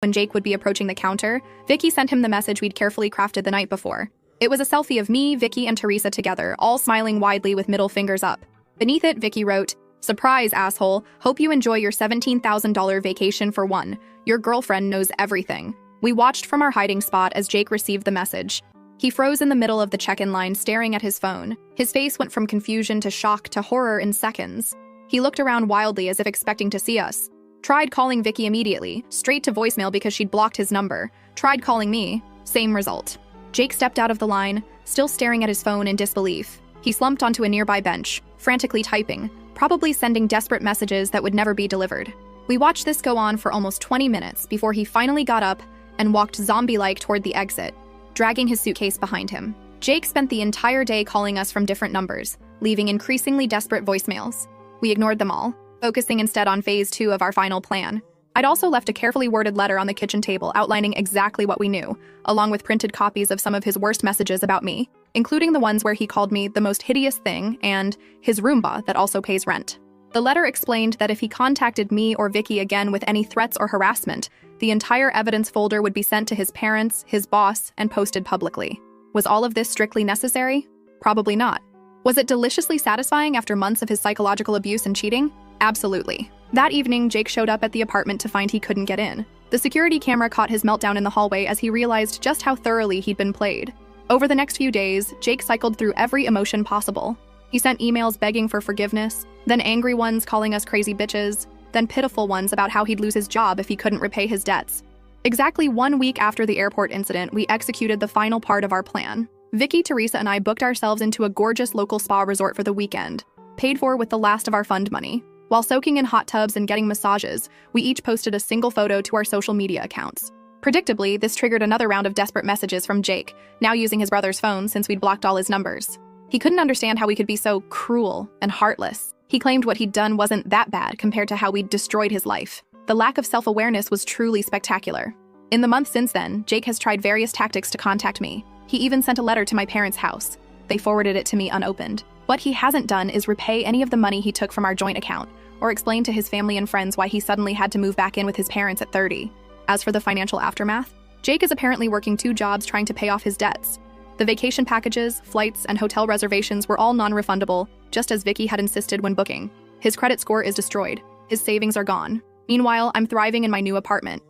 When Jake would be approaching the counter, Vicky sent him the message we'd carefully crafted the night before. It was a selfie of me, Vicky, and Teresa together, all smiling widely with middle fingers up. Beneath it, Vicky wrote, "Surprise, asshole. Hope you enjoy your $17,000 vacation for one. Your girlfriend knows everything." We watched from our hiding spot as Jake received the message. He froze in the middle of the check-in line, staring at his phone. His face went from confusion to shock to horror in seconds. He looked around wildly as if expecting to see us. Tried calling Vicky immediately, straight to voicemail because she'd blocked his number. Tried calling me, same result. Jake stepped out of the line, still staring at his phone in disbelief. He slumped onto a nearby bench, frantically typing, probably sending desperate messages that would never be delivered. We watched this go on for almost 20 minutes before he finally got up and walked zombie-like toward the exit, dragging his suitcase behind him. Jake spent the entire day calling us from different numbers, leaving increasingly desperate voicemails. We ignored them all, focusing instead on phase 2 of our final plan. I'd also left a carefully worded letter on the kitchen table outlining exactly what we knew, along with printed copies of some of his worst messages about me, including the ones where he called me the most hideous thing and his Roomba that also pays rent. The letter explained that if he contacted me or Vicky again with any threats or harassment, the entire evidence folder would be sent to his parents, his boss, and posted publicly. Was all of this strictly necessary? Probably not. Was it deliciously satisfying after months of his psychological abuse and cheating? Absolutely. That evening, Jake showed up at the apartment to find he couldn't get in. The security camera caught his meltdown in the hallway as he realized just how thoroughly he'd been played. Over the next few days, Jake cycled through every emotion possible. He sent emails begging for forgiveness, then angry ones calling us crazy bitches, then pitiful ones about how he'd lose his job if he couldn't repay his debts. Exactly 1 week after the airport incident, we executed the final part of our plan. Vicky, Teresa, and I booked ourselves into a gorgeous local spa resort for the weekend, paid for with the last of our fund money. While soaking in hot tubs and getting massages, we each posted a single photo to our social media accounts. Predictably, this triggered another round of desperate messages from Jake, now using his brother's phone since we'd blocked all his numbers. He couldn't understand how we could be so cruel and heartless. He claimed what he'd done wasn't that bad compared to how we'd destroyed his life. The lack of self-awareness was truly spectacular. In the months since then, Jake has tried various tactics to contact me. He even sent a letter to my parents' house. They forwarded it to me unopened. What he hasn't done is repay any of the money he took from our joint account, or explain to his family and friends why he suddenly had to move back in with his parents at 30. As for the financial aftermath, Jake is apparently working 2 jobs trying to pay off his debts. The vacation packages, flights, and hotel reservations were all non-refundable, just as Vicky had insisted when booking. His credit score is destroyed. His savings are gone. Meanwhile, I'm thriving in my new apartment.